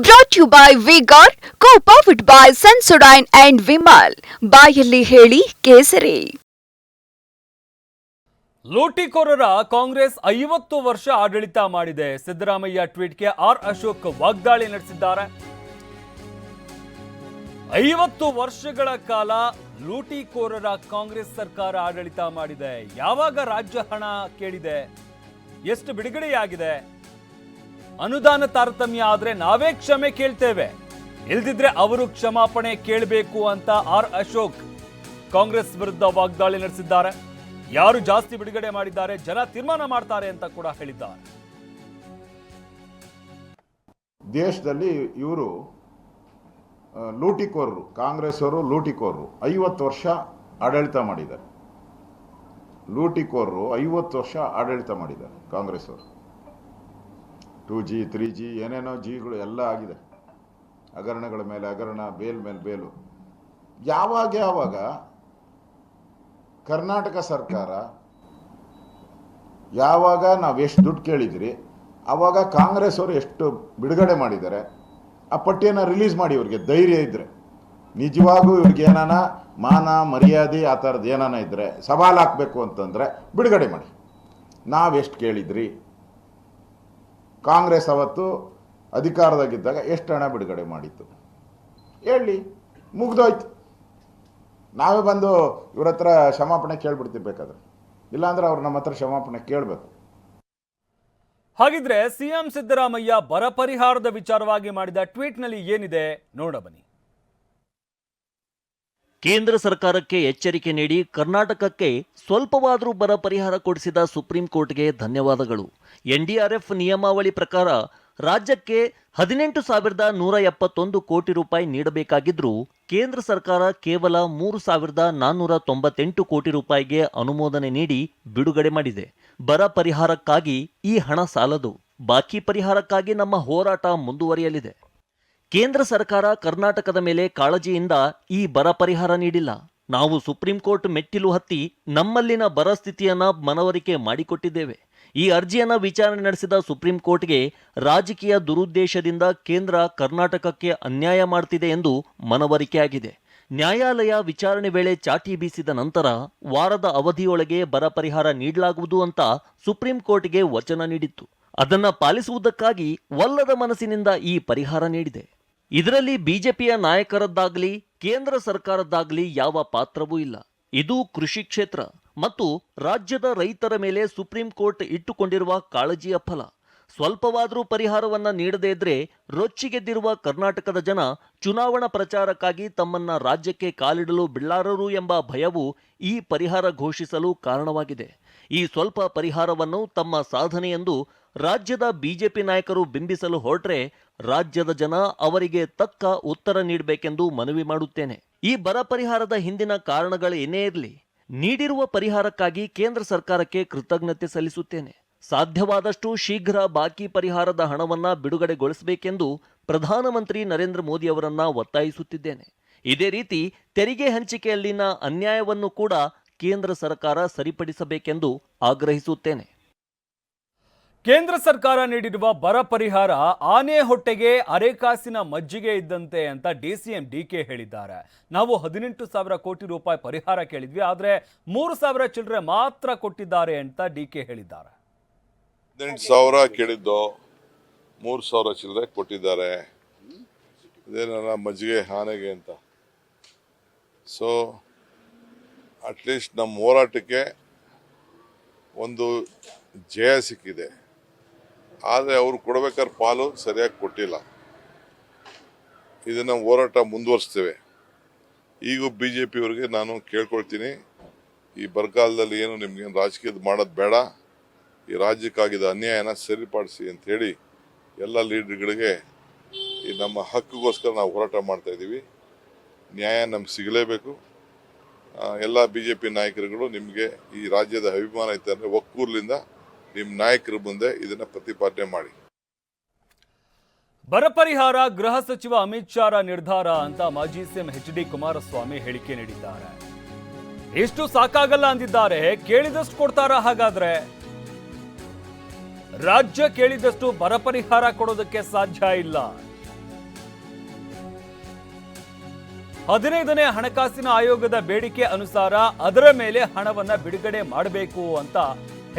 Brought to you by Vigor, co-powered by Sensodyne and Vimal. ಬಾಯಲ್ಲಿ ಹೇಳಿ ಕೇಸರಿ. ಲೂಟಿಕೋರರ ಕಾಂಗ್ರೆಸ್ 50 ವರ್ಷ ಆಡಳಿತ ಮಾಡಿದೆ. ಸಿದ್ದರಾಮಯ್ಯ ಟ್ವೀಟ್ಗೆ ಆರ್ ಅಶೋಕ್ ವಾಗ್ದಾಳಿ ನಡೆಸಿದ್ದಾರೆ. 50 ವರ್ಷಗಳ ಕಾಲ ಲೂಟಿಕೋರರ ಕಾಂಗ್ರೆಸ್ ಸರ್ಕಾರ ಆಡಳಿತ ಮಾಡಿದೆ. ಯಾವಾಗ ರಾಜ್ಯ ಹಣ ಕೇಳಿದೆ, ಎಷ್ಟು ಬಿಡುಗಡೆಯಾಗಿದೆ, ಅನುದಾನ ತಾರತಮ್ಯ ಆದ್ರೆ ನಾವೇ ಕ್ಷಮೆ ಕೇಳ್ತೇವೆ, ಇಲ್ದಿದ್ರೆ ಅವರು ಕ್ಷಮಾಪಣೆ ಕೇಳಬೇಕು ಅಂತ ಆರ್ ಅಶೋಕ್ ಕಾಂಗ್ರೆಸ್ ವಿರುದ್ಧ ವಾಗ್ದಾಳಿ ನಡೆಸಿದ್ದಾರೆ. ಯಾರು ಜಾಸ್ತಿ ಬಿಡುಗಡೆ ಮಾಡಿದ್ದಾರೆ ಜನ ತೀರ್ಮಾನ ಮಾಡ್ತಾರೆ ಅಂತ ಕೂಡ ಹೇಳಿದ್ದಾರೆ. ದೇಶದಲ್ಲಿ ಇವರು ಲೂಟಿಕೋರರು, ಕಾಂಗ್ರೆಸ್ ಅವರು ಲೂಟಿಕೋರರು 50 ವರ್ಷ ಆಡಳಿತ ಮಾಡಿದ್ದಾರೆ. ಲೂಟಿಕೋರರು 50 ವರ್ಷ ಆಡಳಿತ ಮಾಡಿದ್ದಾರೆ ಕಾಂಗ್ರೆಸ್ ಅವರು. 2G 3G ಏನೇನೋ ಜಿಗಳು ಎಲ್ಲ ಆಗಿದೆ. ಹಗರಣಗಳ ಮೇಲೆ ಹಗರಣ, ಬೇಲ್ ಮೇಲೆ ಬೇಲು. ಯಾವಾಗ ಕರ್ನಾಟಕ ಸರ್ಕಾರ ಯಾವಾಗ ನಾವು ಎಷ್ಟು ದುಡ್ಡು ಕೇಳಿದ್ರಿ ಆವಾಗ ಕಾಂಗ್ರೆಸ್ ಅವರು ಎಷ್ಟು ಬಿಡುಗಡೆ ಮಾಡಿದ್ದಾರೆ ಆ ಪಟ್ಟಿಯನ್ನು ರಿಲೀಸ್ ಮಾಡಿ. ಇವ್ರಿಗೆ ಧೈರ್ಯ ಇದ್ದರೆ, ನಿಜವಾಗೂ ಇವ್ರಿಗೆ ಏನಾನ ಮಾನ ಮರ್ಯಾದೆ ಆ ಥರದ್ದು ಏನಾನ ಇದ್ದರೆ, ಸವಾಲು ಹಾಕಬೇಕು ಅಂತಂದರೆ ಬಿಡುಗಡೆ ಮಾಡಿ. ನಾವೆಷ್ಟು ಕೇಳಿದ್ರಿ, ಕಾಂಗ್ರೆಸ್ ಅವತ್ತು ಅಧಿಕಾರದಾಗಿದ್ದಾಗ ಎಷ್ಟು ಹಣ ಬಿಡುಗಡೆ ಮಾಡಿತ್ತು ಹೇಳಿ, ಮುಗ್ದೋಯ್ತು. ನಾವೇ ಬಂದು ಇವ್ರ ಹತ್ರ ಕ್ಷಮಾಪಣೆ ಕೇಳ್ಬಿಡ್ತೀವಿ ಬೇಕಾದ್ರೆ. ಇಲ್ಲಾಂದ್ರೆ ಅವ್ರು ನಮ್ಮ ಹತ್ರ ಕ್ಷಮಾಪಣೆ ಕೇಳಬೇಕು. ಹಾಗಿದ್ರೆ ಸಿಎಂ ಸಿದ್ದರಾಮಯ್ಯ ಬರ ಪರಿಹಾರದ ವಿಚಾರವಾಗಿ ಮಾಡಿದ ಟ್ವೀಟ್ನಲ್ಲಿ ಏನಿದೆ ನೋಡ ಬನ್ನಿ. ಕೇಂದ್ರ ಸರ್ಕಾರಕ್ಕೆ ಎಚ್ಚರಿಕೆ ನೀಡಿ ಕರ್ನಾಟಕಕ್ಕೆ ಸ್ವಲ್ಪವಾದರೂ ಬರ ಪರಿಹಾರ ಕೊಡಿಸಿದ ಸುಪ್ರೀಂ ಕೋರ್ಟ್ಗೆ ಧನ್ಯವಾದಗಳು. ಎನ್ಡಿಆರ್ಎಫ್ ನಿಯಮಾವಳಿ ಪ್ರಕಾರ ರಾಜ್ಯಕ್ಕೆ 18,171 ಕೋಟಿ ರೂಪಾಯಿ ನೀಡಬೇಕಾಗಿದ್ರೂ ಕೇಂದ್ರ ಸರ್ಕಾರ ಕೇವಲ 3,498 ಕೋಟಿ ರೂಪಾಯಿಗೆ ಅನುಮೋದನೆ ನೀಡಿ ಬಿಡುಗಡೆ ಮಾಡಿದೆ. ಬರ ಪರಿಹಾರಕ್ಕಾಗಿ ಈ ಹಣ ಸಾಲದು. ಬಾಕಿ ಪರಿಹಾರಕ್ಕಾಗಿ ನಮ್ಮ ಹೋರಾಟ ಮುಂದುವರಿಯಲಿದೆ. ಕೇಂದ್ರ ಸರ್ಕಾರ ಕರ್ನಾಟಕದ ಮೇಲೆ ಕಾಳಜಿಯಿಂದ ಈ ಬರ ಪರಿಹಾರ ನೀಡಿಲ್ಲ. ನಾವು ಸುಪ್ರೀಂ ಕೋರ್ಟ್ ಮೆಟ್ಟಿಲು ಹತ್ತಿ ನಮ್ಮಲ್ಲಿನ ಬರ ಸ್ಥಿತಿಯನ್ನ ಮನವರಿಕೆ ಮಾಡಿಕೊಟ್ಟಿದ್ದೇವೆ. ಈ ಅರ್ಜಿಯನ್ನ ವಿಚಾರಣೆ ನಡೆಸಿದ ಸುಪ್ರೀಂ ಕೋರ್ಟ್ಗೆ ರಾಜಕೀಯ ದುರುದ್ದೇಶದಿಂದ ಕೇಂದ್ರ ಕರ್ನಾಟಕಕ್ಕೆ ಅನ್ಯಾಯ ಮಾಡ್ತಿದೆ ಎಂದು ಮನವರಿಕೆಯಾಗಿದೆ. ನ್ಯಾಯಾಲಯ ವಿಚಾರಣೆ ವೇಳೆ ಚಾಟಿ ಬೀಸಿದ ನಂತರ ವಾರದ ಅವಧಿಯೊಳಗೆ ಬರ ಪರಿಹಾರ ನೀಡಲಾಗುವುದು ಅಂತ ಸುಪ್ರೀಂ ಕೋರ್ಟ್ಗೆ ವಚನ ನೀಡಿತ್ತು. ಅದನ್ನ ಪಾಲಿಸುವುದಕ್ಕಾಗಿ ಒಲ್ಲದ ಮನಸ್ಸಿನಿಂದ ಈ ಪರಿಹಾರ ನೀಡಿದೆ. ಇದರಲ್ಲಿ ಬಿಜೆಪಿಯ ನಾಯಕರದ್ದಾಗಲಿ ಕೇಂದ್ರ ಸರ್ಕಾರದ್ದಾಗಲಿ ಯಾವ ಪಾತ್ರವೂ ಇಲ್ಲ. ಇದು ಕೃಷಿ ಕ್ಷೇತ್ರ ಮತ್ತು ರಾಜ್ಯದ ರೈತರ ಮೇಲೆ ಸುಪ್ರೀಂ ಕೋರ್ಟ್ ಇಟ್ಟುಕೊಂಡಿರುವ ಕಾಳಜಿಯ ಫಲ. ಸ್ವಲ್ಪವಾದರೂ ಪರಿಹಾರವನ್ನ ನೀಡದೇ ಇದ್ರೆ ರೊಚ್ಚಿಗೆದ್ದಿರುವ ಕರ್ನಾಟಕದ ಜನ ಚುನಾವಣಾ ಪ್ರಚಾರಕ್ಕಾಗಿ ತಮ್ಮನ್ನ ರಾಜ್ಯಕ್ಕೆ ಕಾಲಿಡಲು ಬಿಡಲಾರರು ಎಂಬ ಭಯವು ಈ ಪರಿಹಾರ ಘೋಷಿಸಲು ಕಾರಣವಾಗಿದೆ. ಈ ಸ್ವಲ್ಪ ಪರಿಹಾರವನ್ನು ತಮ್ಮ ಸಾಧನೆ ಎಂದು ರಾಜ್ಯದ ಬಿಜೆಪಿ ನಾಯಕರು ಬಿಂಬಿಸಲು ಹೊರಟ್ರೆ ರಾಜ್ಯದ ಜನ ಅವರಿಗೆ ತಕ್ಕ ಉತ್ತರ ನೀಡಬೇಕೆಂದು ಮನವಿ ಮಾಡುತ್ತೇನೆ. ಈ ಬರ ಪರಿಹಾರದ ಹಿಂದಿನ ಕಾರಣಗಳು ಏನೇ ಇರಲಿ, ನೀಡಿರುವ ಪರಿಹಾರಕ್ಕಾಗಿ ಕೇಂದ್ರ ಸರ್ಕಾರಕ್ಕೆ ಕೃತಜ್ಞತೆ ಸಲ್ಲಿಸುತ್ತೇನೆ. ಸಾಧ್ಯವಾದಷ್ಟು ಶೀಘ್ರ ಬಾಕಿ ಪರಿಹಾರದ ಹಣವನ್ನ ಬಿಡುಗಡೆಗೊಳಿಸಬೇಕೆಂದು ಪ್ರಧಾನಮಂತ್ರಿ ನರೇಂದ್ರ ಮೋದಿ ಅವರನ್ನ ಒತ್ತಾಯಿಸುತ್ತಿದ್ದೇನೆ. ಇದೇ ರೀತಿ ತೆರಿಗೆ ಹಂಚಿಕೆಯಲ್ಲಿನ ಅನ್ಯಾಯವನ್ನು ಕೂಡ ಕೇಂದ್ರ ಸರ್ಕಾರ ಸರಿಪಡಿಸಬೇಕೆಂದು ಆಗ್ರಹಿಸುತ್ತೇನೆ. ಕೇಂದ್ರ ಸರ್ಕಾರ ನೀಡಿರುವ ಬರ ಪರಿಹಾರ ಆನೆ ಹೊಟ್ಟೆಗೆ ಅರೆಕಾಸಿನ ಮಜ್ಜಿಗೆ ಇದ್ದಂತೆ ಅಂತ ಡಿಸಿಎಂ ಡಿಕೆ ಹೇಳಿದ್ದಾರೆ. ನಾವು 18,000 ಕೋಟಿ ರೂಪಾಯಿ ಪರಿಹಾರ ಕೇಳಿದ್ವಿ, ಆದ್ರೆ 3,000 ಚಿಲ್ಲರೆ ಮಾತ್ರ ಕೊಟ್ಟಿದ್ದಾರೆ ಅಂತ ಡಿಕೆ ಹೇಳಿದ್ದಾರೆ. 18,000 ಕೇಳಿದ್ದು 3,000 ಚಿಲ್ಲರೆ ಕೊಟ್ಟಿದ್ದಾರೆ. ಇದೇನ ಮಜ್ಜಿಗೆ ಆನೆಗೆ ಅಂತ. ಸೊ ಅಟ್ಲೀಸ್ಟ್ ನಮ್ಮ ಹೋರಾಟಕ್ಕೆ ಒಂದು ಜಯ ಸಿಕ್ಕಿದೆ. ಆದರೆ ಅವರು ಕೊಡಬೇಕಾದ ಪಾಲು ಸರಿಯಾಗಿ ಕೊಟ್ಟಿಲ್ಲ. ಇದನ್ನು ಹೋರಾಟ ಮುಂದುವರಿಸ್ತೇವೆ. ಈಗೂ BJP ಅವರಿಗೆ ನಾನು ಕೇಳ್ಕೊಳ್ತೀನಿ, ಈ ಬರಗಾಲದಲ್ಲಿ ಏನು ನಿಮ್ಗೆ ರಾಜಕೀಯದ ಮಾಡೋದು ಬೇಡ, ಈ ರಾಜ್ಯಕ್ಕಾಗಿದ್ದ ಅನ್ಯಾಯನ ಸರಿಪಡಿಸಿ ಅಂತ ಹೇಳಿ ಎಲ್ಲ ಲೀಡರ್ಗಳಿಗೆ ಈ ನಮ್ಮ ಹಕ್ಕಿಗೋಸ್ಕರ ನಾವು ಹೋರಾಟ ಮಾಡ್ತಾ ಇದ್ದೀವಿ. ನ್ಯಾಯ ನಮ್ಗೆ ಸಿಗಲೇಬೇಕು. ಎಲ್ಲ BJP ನಾಯಕರುಗಳು ನಿಮಗೆ ಈ ರಾಜ್ಯದ ಅಭಿಮಾನ ಇತ್ತು ಅಂದರೆ ಒಕ್ಕೂರ್ಲಿಂದ ನಿಮ್ಮ ನಾಯಕರ ಮುಂದೆ ಇದನ್ನ ಪ್ರತಿಪಾದನೆ ಮಾಡಿ. ಬರ ಪರಿಹಾರ ಗೃಹ ಸಚಿವ ಅಮಿತ್ ಶಾ ನಿರ್ಧಾರ ಅಂತ ಮಾಜಿ ಸಿಎಂ HD ಕುಮಾರಸ್ವಾಮಿ ಹೇಳಿಕೆ ನೀಡಿದ್ದಾರೆ. ಎಷ್ಟು ಸಾಕಾಗಲ್ಲ ಅಂದಿದ್ದಾರೆ. ಕೇಳಿದಷ್ಟು ಕೊಡ್ತಾರ? ಹಾಗಾದ್ರೆ ರಾಜ್ಯ ಕೇಳಿದಷ್ಟು ಬರ ಪರಿಹಾರ ಕೊಡೋದಕ್ಕೆ ಸಾಧ್ಯ ಇಲ್ಲ. 15ನೇ ಹಣಕಾಸಿನ ಆಯೋಗದ ಬೇಡಿಕೆ ಅನುಸಾರ ಅದರ ಮೇಲೆ ಹಣವನ್ನ ಬಿಡುಗಡೆ ಮಾಡಬೇಕು ಅಂತ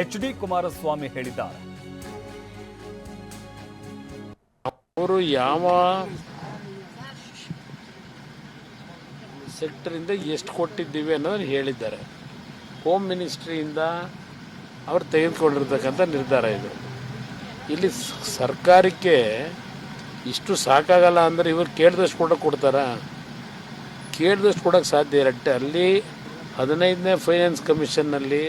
ಎಚ್.ಡಿ. ಕುಮಾರಸ್ವಾಮಿ ಹೇಳಿದ್ದಾರೆ. ಅವರು ಯಾವ ಸೆಕ್ಟರಿಂದ ಎಷ್ಟು ಕೊಟ್ಟಿದ್ದೀವಿ ಅನ್ನೋದನ್ನು ಹೇಳಿದ್ದಾರೆ. ಹೋಮ್ ಮಿನಿಸ್ಟ್ರಿಯಿಂದ ಅವರು ತೆಗೆದುಕೊಂಡಿರ್ತಕ್ಕಂಥ ನಿರ್ಧಾರ ಇದು. ಇಲ್ಲಿ ಸರ್ಕಾರಕ್ಕೆ ಇಷ್ಟು ಸಾಕಾಗಲ್ಲ ಅಂದರೆ ಇವರು ಕೇಳಿದಷ್ಟು ಕೊಡ್ತಾರಾ? ಕೇಳಿದಷ್ಟು ಕೊಡೋಕ್ಕೆ ಸಾಧ್ಯ ಇರತ್ತೆ. ಅಲ್ಲಿ 15ನೇ ಫೈನಾನ್ಸ್ ಕಮಿಷನ್ನಲ್ಲಿ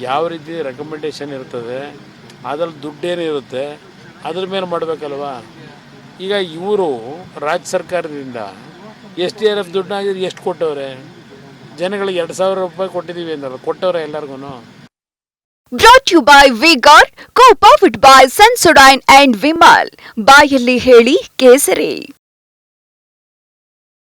ಯಾವ ರೀತಿ ರೆಕಮೆಂಡೇಶನ್ ಇರ್ತದೆ, ಅದ್ರಲ್ಲಿ ದುಡ್ಡೇನಿರುತ್ತೆ ಅದ್ರ ಮೇಲೆ ಮಾಡಬೇಕಲ್ವಾ. ಈಗ ಇವರು ರಾಜ್ಯ ಸರ್ಕಾರದಿಂದ SDRF ದುಡ್ಡಾಗಿದ್ರೆ ಎಷ್ಟು ಕೊಟ್ಟವ್ರೆ? ಜನಗಳಿಗೆ 2,000 ರೂಪಾಯಿ ಕೊಟ್ಟಿದ್ದೀವಿ ಅಂದಲ್ಲ, ಕೊಟ್ಟವ್ರೆ ಎಲ್ಲರಿಗೂ. Brought to you by V-Guard, co-powered by Sensodyne and Vimal. ಬಾಯಲ್ಲಿ ಹೇಳಿ ಕೇಸರಿ.